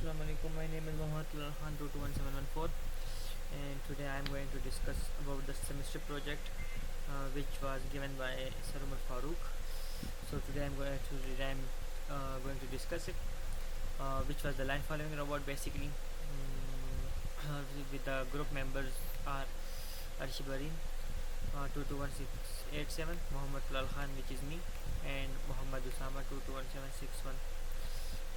Assalamu alaikum. My name is Mohammed Khan 221714, and today I am going to discuss about the semester project which was given by Sir Umar Farooq. So today I'm going to discuss it, which was the line following robot basically. With the group members are Arshibarin 221687, Muhammad Lal Khan, which is me, and Muhammad Usama 221761.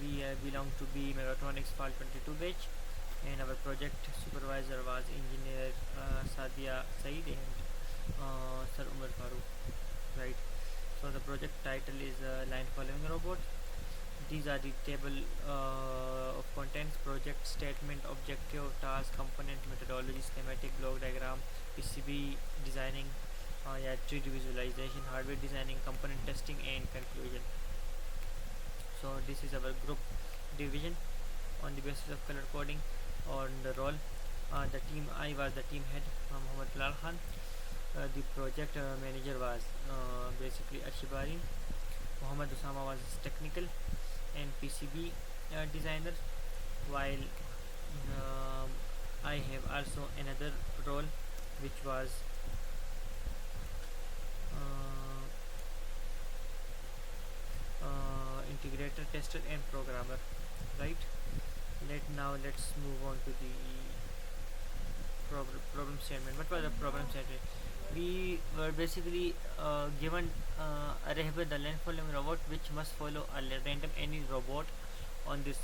We belong to B Megatronics Fall 22 batch, and our project supervisor was engineer Sadia Said and Sir Umar Farooq. Right. So the project title is Line Following Robot. These are the table of contents: project statement, objective, task, component, methodology, schematic, block diagram, PCB designing, 3D visualization, hardware designing, component testing, and conclusion. So this is our group division on the basis of color coding on the role. The team, I was the team head, Muhammad Lal Khan. The project manager was basically Ashibari. Muhammad Usama was technical and PCB designer, while um, I have also another role which was uh, integrator, tester, and programmer. Right. Let's move on to the problem statement. What was the problem statement? We were basically given a Rehber, the land following robot, which must follow a random any robot on this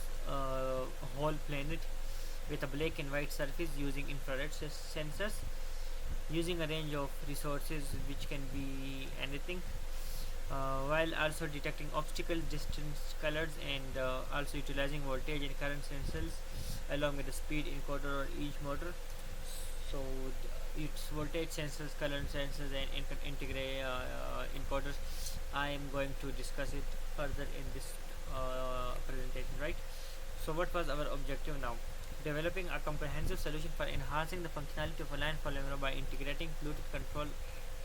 whole planet with a black and white surface using infrared sensors, using a range of resources which can be anything, while also detecting obstacles, distance, colors, and also utilizing voltage and current sensors along with the speed encoder on each motor. So its voltage sensors, current sensors, and integrate encoders. I am going to discuss it further in this presentation. Right. So what was our objective now? Developing a comprehensive solution for enhancing the functionality of a line following by integrating Bluetooth control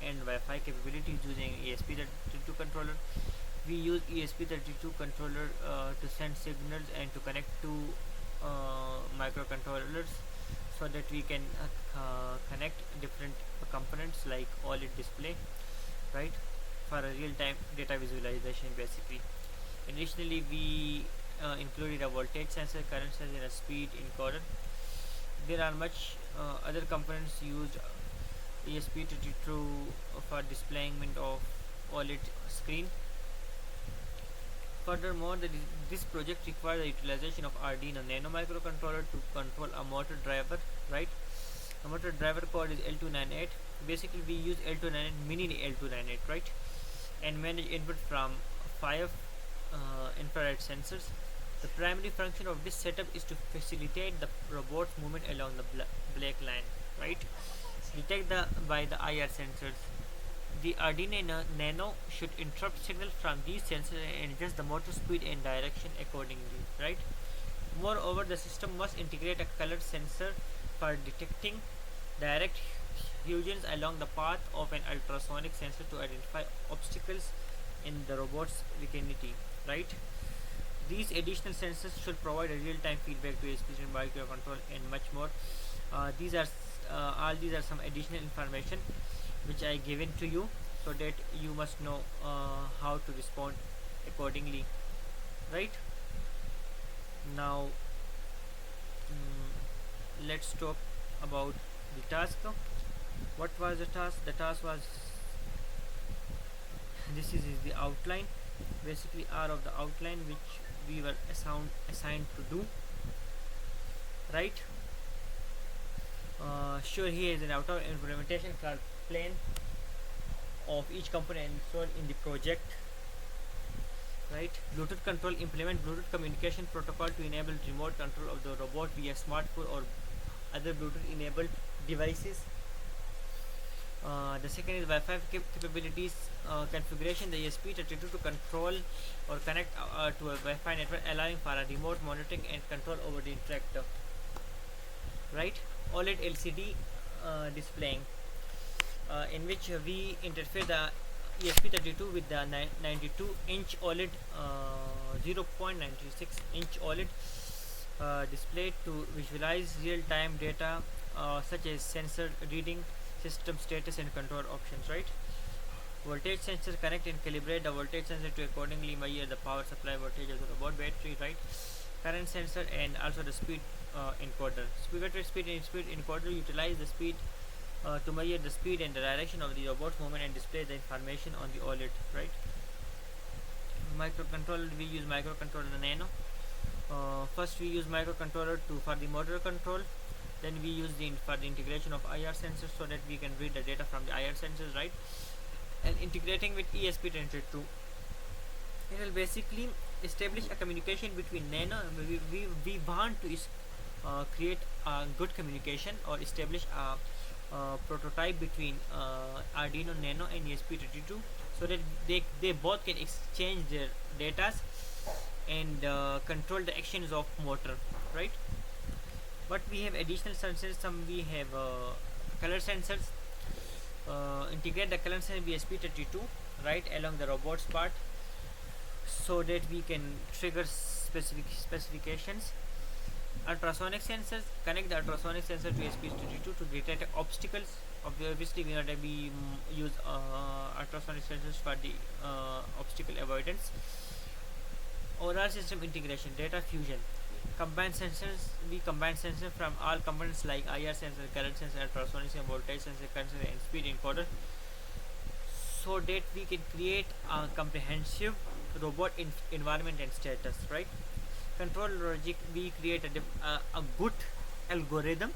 and Wi-Fi capabilities using ESP32 controller. We use ESP32 controller to send signals and to connect to microcontrollers so that we can connect different components like OLED display, right, for a real-time data visualization basically. Additionally, we included a voltage sensor, current sensor, and a speed encoder. There are much other components used ESP32 for displayment of OLED screen. Furthermore, this project requires the utilization of Arduino Nano microcontroller to control a motor driver. Right, a motor driver code is L298. Basically, we use L298 mini L298, right, and manage input from 5 infrared sensors. The primary function of this setup is to facilitate the robot's movement along the black line. Right, detected by the IR sensors. The Arduino Nano should interrupt signal from these sensors and adjust the motor speed and direction accordingly. Right. Moreover, the system must integrate a color sensor for detecting direct hugines along the path of an ultrasonic sensor to identify obstacles in the robot's vicinity. Right. These additional sensors should provide a real-time feedback to ASP microcontrol and much more. These are all these are some additional information which I given to you so that you must know how to respond accordingly. Right. Now let's talk about the task. What was the task? The task was, this is the outline, basically R of the outline which we were assigned to do. Right. Sure, here is an outer implementation plane of each component installed in the project. Right. Bluetooth control, implement Bluetooth communication protocol to enable remote control of the robot via smartphone or other Bluetooth enabled devices. The second is Wi-Fi capabilities, configuration the ESP32 to control or connect to a Wi-Fi network, allowing for a remote monitoring and control over the interactor. Right. OLED LCD displaying, in which we interface the ESP32 with the 92-inch OLED, 0.96-inch OLED display to visualize real-time data such as sensor reading, system status and control options, right? Voltage sensor connect and calibrate the voltage sensor to accordingly measure the power supply voltage of the robot battery, right? Current sensor and also the speed encoder. Speed encoder utilize the speed to measure the speed and the direction of the robot's movement and display the information on the OLED, right? Microcontroller, we use microcontroller nano. First we use microcontroller to for the motor control, then we use for the integration of IR sensors so that we can read the data from the IR sensors, right? And integrating with ESP32, it will basically establish a communication between nano. We want to create a good communication or establish a prototype between Arduino Nano and ESP32 so that they both can exchange their data and control the actions of motor, right? But we have additional sensors. We have color sensors. Integrate the color sensor ESP32 right along the robot's part so that we can trigger specific specifications. Ultrasonic sensors, connect the ultrasonic sensor to ESP32 to detect obstacles. Obviously we use ultrasonic sensors for the obstacle avoidance. Overall system integration, data fusion. Combine sensors, we combine sensors from all components like IR sensor, current sensor, ultrasonic sensor, voltage sensor, current sensor and speed encoder so that we can create a comprehensive robot environment and status, right? Control logic, we create a good algorithm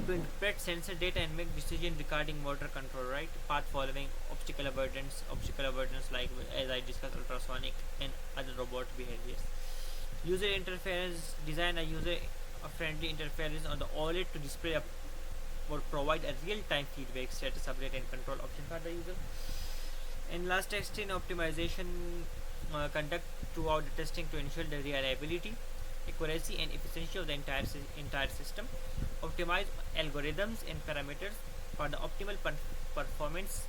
to interpret sensor data and make decision regarding motor control, right? Path following, obstacle avoidance like as I discussed, ultrasonic and other robot behaviors. User interference, design a user friendly interference on the OLED to display or provide a real-time feedback, status update and control option for the user. And last, testing optimization, conduct throughout the testing to ensure the reliability, accuracy and efficiency of the entire system. Optimize algorithms and parameters for the optimal performance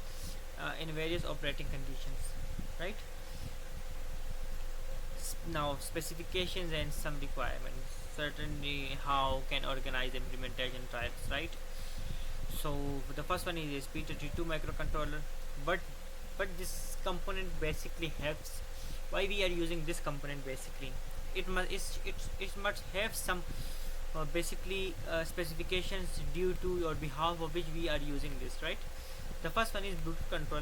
in various operating conditions, right? Now specifications and some requirements. Certainly how can organize implementation trials, right? So the first one is ESP32 microcontroller, but this component basically helps. Why we are using this component? Basically it must have some basically specifications due to or behalf of which we are using this, right? The first one is Bluetooth control.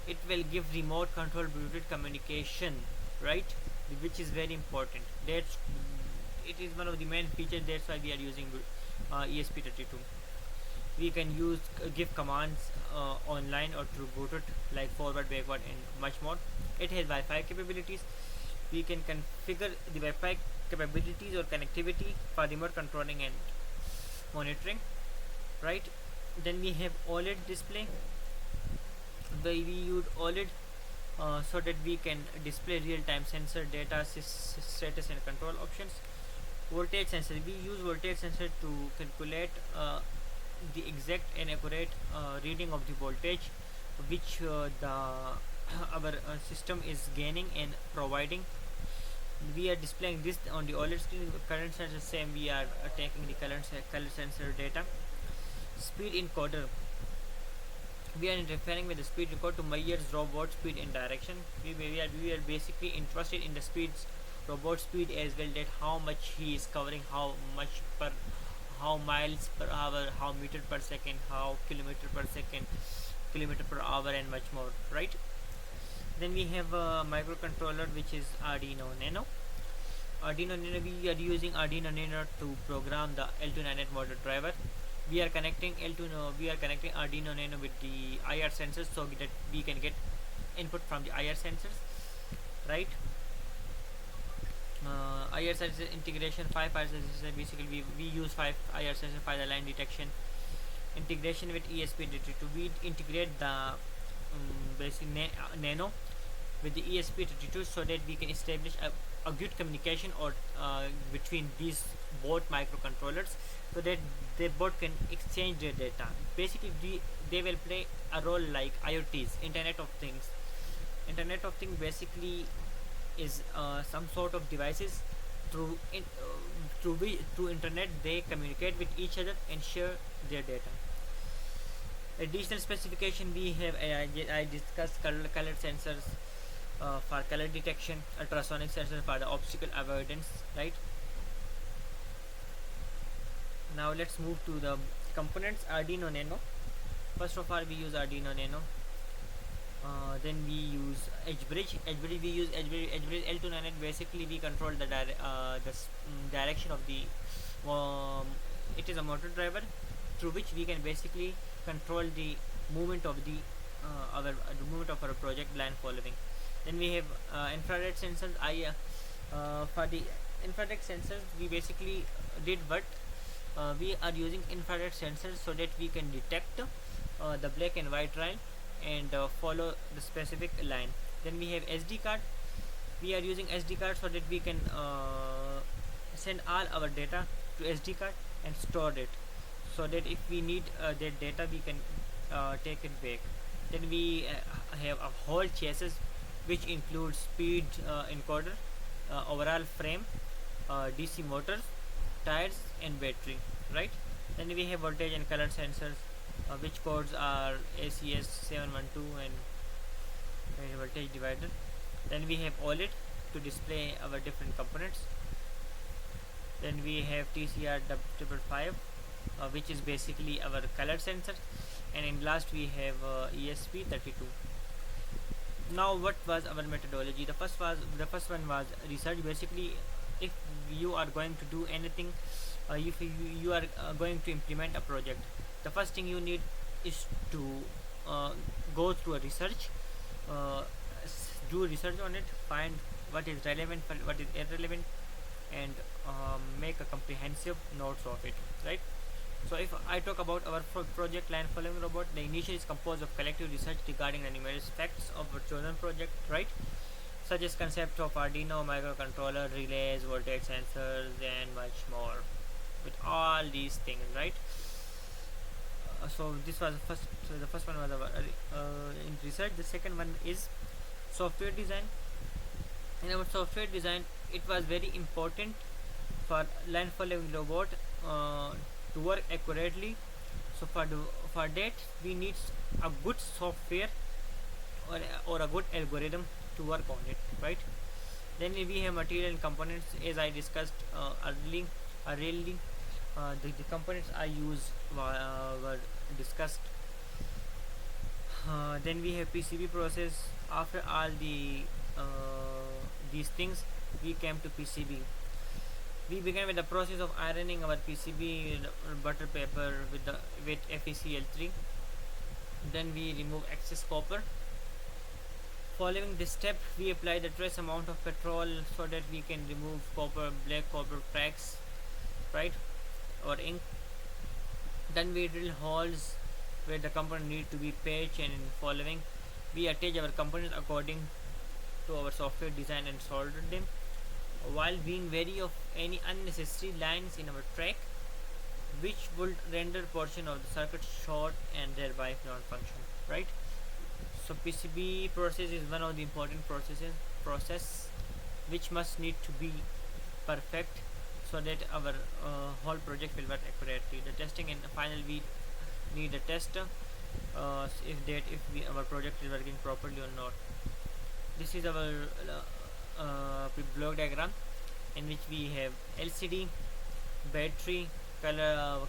It will give remote control Bluetooth communication, right? Which is very important. That's it is one of the main features. That's why we are using ESP32. We can use give commands online or through Bluetooth like forward, backward and much more. It has Wi-Fi capabilities. We can configure the Wi-Fi capabilities or connectivity for remote controlling and monitoring, right? Then we have OLED display. We use OLED so that we can display real-time sensor data, status and control options. Voltage sensor, we use voltage sensor to calculate the exact and accurate reading of the voltage which our system is gaining and providing. We are displaying this on the OLED screen. Current sensor, same, we are taking the color sensor data. Speed encoder, we are interfering with the speed record to measure robot speed and direction. We are basically interested in the speeds, robot speed as well, that how much he is covering, how miles per hour, how meter per second, how kilometer per second, kilometer per hour and much more, right? Then we have a microcontroller which is Arduino Nano. We are using Arduino Nano to program the L298 motor driver. We are connecting Arduino Nano with the IR sensors so that we can get input from the IR sensors, right? IR sensor integration, 5 IR sensors. Basically we use 5 IR sensors for the line detection. Integration with ESP32, we integrate the basic Nano with the ESP32 so that we can establish a good communication or between these both microcontrollers so that they both can exchange their data. Basically they will play a role like IoTs, Internet of Things. Internet of Things basically is some sort of devices through internet they communicate with each other and share their data. Additional specification we have, I discussed color sensors for color detection, ultrasonic sensor for the obstacle avoidance, right? Now let's move to the components. Arduino Nano. First of all, we use Arduino Nano. Then we use EdgeBridge. EdgeBridge L298. Basically, we control the direction of the. It is a motor driver through which we can basically control the movement of the movement of our project line following. Then we have infrared sensors. For the infrared sensors, we basically did what we are using infrared sensors so that we can detect the black and white line and follow the specific line. Then we have SD card. We are using SD card so that we can send all our data to SD card and store it, so that if we need that data we can take it back. Then we have a whole chassis which includes speed encoder, overall frame, DC motors, tires and battery, right? Then we have voltage and color sensors, which codes are ACS 712 and voltage divider. Then we have OLED to display our different components. Then we have TCR 555, which is basically our color sensor, and in last we have ESP32. Now what was our methodology? The first one was research. Basically, if you are going to do anything, if you are going to implement a project, the first thing you need is to go through a research, do research on it, find what is relevant, what is irrelevant, and make a comprehensive notes of it, right? So if I talk about our project line following robot, the initial is composed of collective research regarding the numerous facts of a chosen project, right? Such as concept of Arduino microcontroller, relays, voltage sensors, and much more. With all these things, right? So this was the first. So the first one was our in research. The second one is software design. In our software design, it was very important for line following robot to work accurately. So for that we need a good software or a good algorithm to work on it, right? Then we have material and components, as I discussed earlier. The components I used were discussed. Then we have PCB process. After all these things, we came to PCB. We began with the process of ironing our PCB butter paper with FeCl3. Then we remove excess copper. Following this step, we apply the trace amount of petrol so that we can remove black copper cracks, right, or ink. Then we drill holes where the component need to be patched, and in following, we attach our components according to our software design and solder them, while being wary of any unnecessary lines in our track which would render portion of the circuit short and thereby non-function, right? So PCB process is one of the important process which must need to be perfect so that our whole project will work accurately. The testing, and finally we need a test if our project is working properly or not. This is our block diagram in which we have LCD, battery, color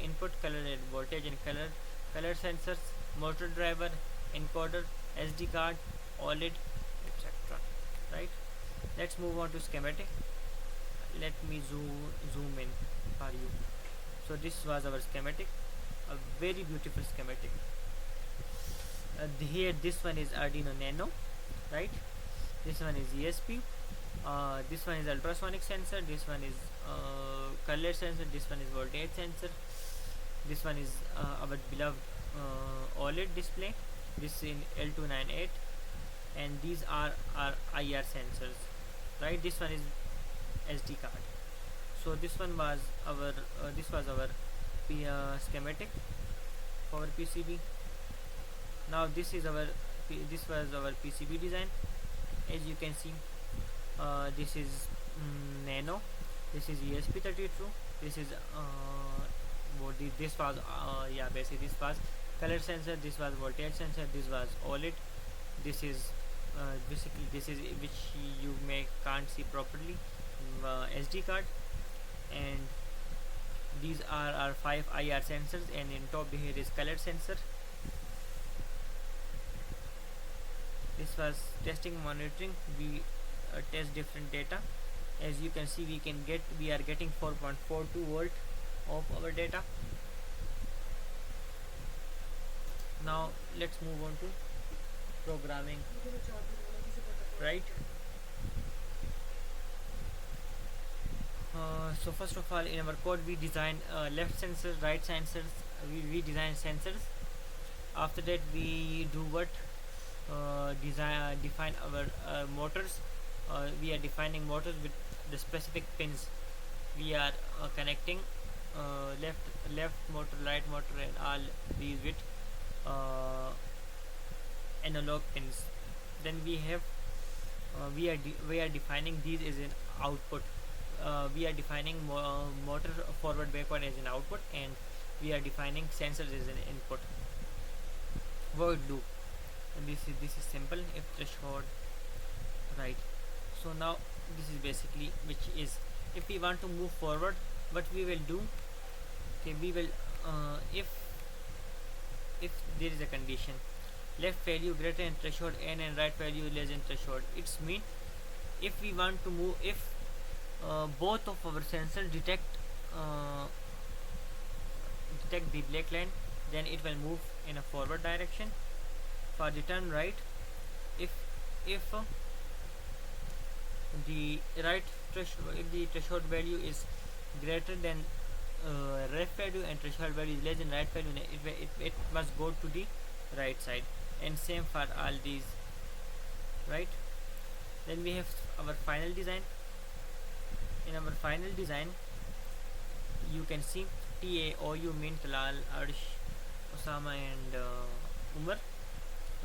input, color and voltage and color sensors, motor driver, encoder, SD card, OLED, etc. Right? Let's move on to schematic. Let me zoom in for you. So this was our schematic, a very beautiful schematic. Here this one is Arduino Nano, right? This one is ESP. This one is ultrasonic sensor. This one is color sensor. This one is voltage sensor. This one is our beloved OLED display. This is in L298, and these are our IR sensors, right? This one is SD card. So this one was our schematic for our PCB. Now this was our PCB design. As you can see, this is Nano. This is ESP32. This is this was yeah, basically this was color sensor, this was voltage sensor, this was OLED. This is basically this is which you may can't see properly, SD card. And these are our 5 IR sensors, and in top here is color sensor. This was testing monitoring. We test different data. As you can see, we are getting 4.42 volt of our data. Now let's move on to programming, right? So first of all, in our code we design left sensors, right sensors. We design sensors. After that we do what, define our motors. We are defining motors with the specific pins. We are connecting left motor, right motor, and all these with uh, analog pins. Then we have we are defining these as an output. We are defining motor forward backward as an output, and we are defining sensors as an input. Word loop. And this is simple. If threshold, right. So now this is basically, which is, if we want to move forward, what we will do, okay, we will if there is a condition, left value greater than threshold n and right value less than threshold, it's mean if we want to move, if both of our sensors uh, detect the black line, then it will move in a forward direction. For the turn right, if the right threshold, if the threshold value is greater than ref value and threshold value is less than right value, it must go to the right side, and same for all these, right. Then we have our final design. In our final design, you can see TAOU mean Talal, Arsh, Osama, and Umar,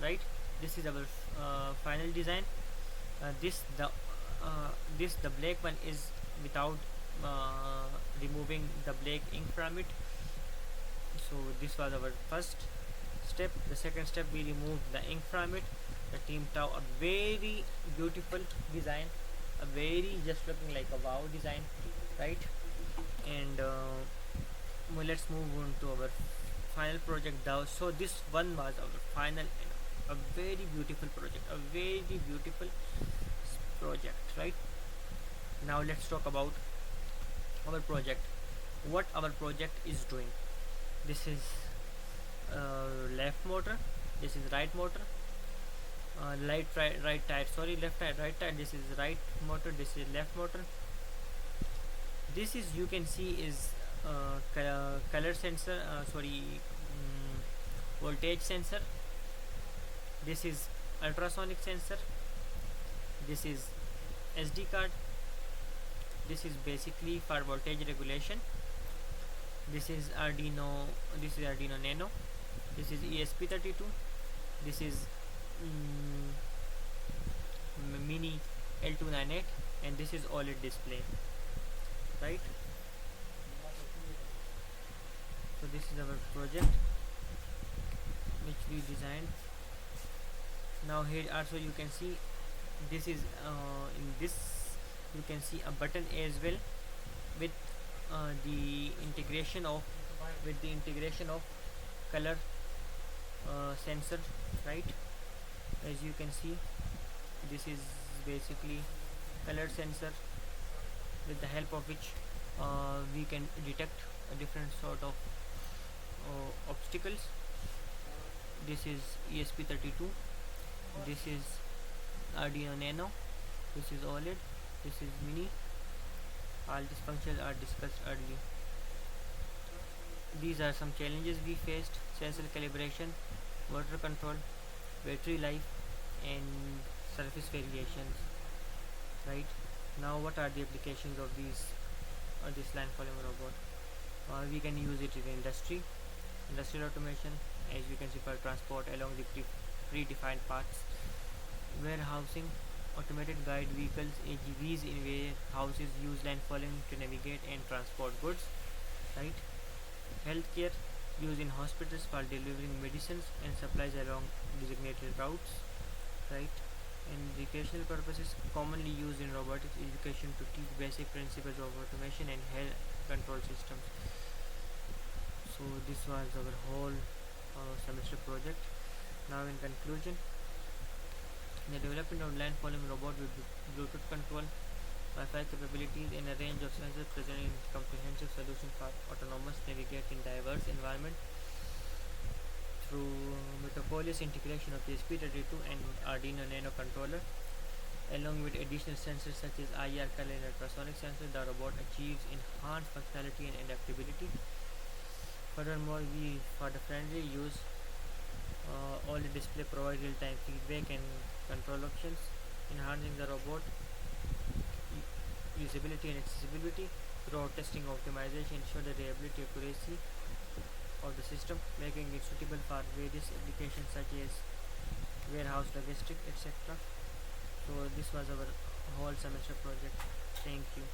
right. This is our final design. This the black one is without removing the black ink from it. So this was our first step. The second step, we removed the ink from it. The team Tau, a very beautiful design, a very just looking like a wow design, right. And well, let's move on to our final project now. So this one was our final, a very beautiful project, a very beautiful project, right. Now let's talk about our project, what our project is doing. This is left motor, this is right motor, right tire, sorry, left tire, right tire. This is right motor, this is left motor. This is, you can see, is color sensor, voltage sensor. This is ultrasonic sensor. This is SD card. This is basically for voltage regulation. This is Arduino Nano. This is ESP32. This is mini L298, and this is OLED display, right. So this is our project which we designed. Now here also you can see, this is in this you can see a button as well, with the integration of color sensor, right. As you can see, this is basically color sensor, with the help of which we can detect a different sort of obstacles. This is ESP32. This is Arduino Nano. This is OLED. This is mini. All these functions are discussed earlier. These are some challenges we faced: sensor calibration, motor control, battery life, and surface variations, right. Now what are the applications of this line polymer robot? We can use it in industrial automation, as you can see, for transport along the predefined paths, warehousing, automated guide vehicles AGVs in warehouses use line following to navigate and transport goods, right? Healthcare used in hospitals for delivering medicines and supplies along designated routes, right? And educational purposes commonly used in robotics education to teach basic principles of automation and health control systems. So this was our whole semester project. Now in conclusion, the development of land following robot with Bluetooth control, Wi-Fi capabilities and a range of sensors present in comprehensive solution for autonomous navigate in diverse environment through Metropolis integration of ESP32 and Arduino Nano controller. Along with additional sensors such as IR color and ultrasonic sensors, the robot achieves enhanced functionality and adaptability. Furthermore, we for the friendly use, all the display provide real-time feedback and control options, enhancing the robot usability and accessibility. Throughout testing optimization ensure the reliability accuracy of the system, making it suitable for various applications such as warehouse logistics, etc. So this was our whole semester project. Thank you.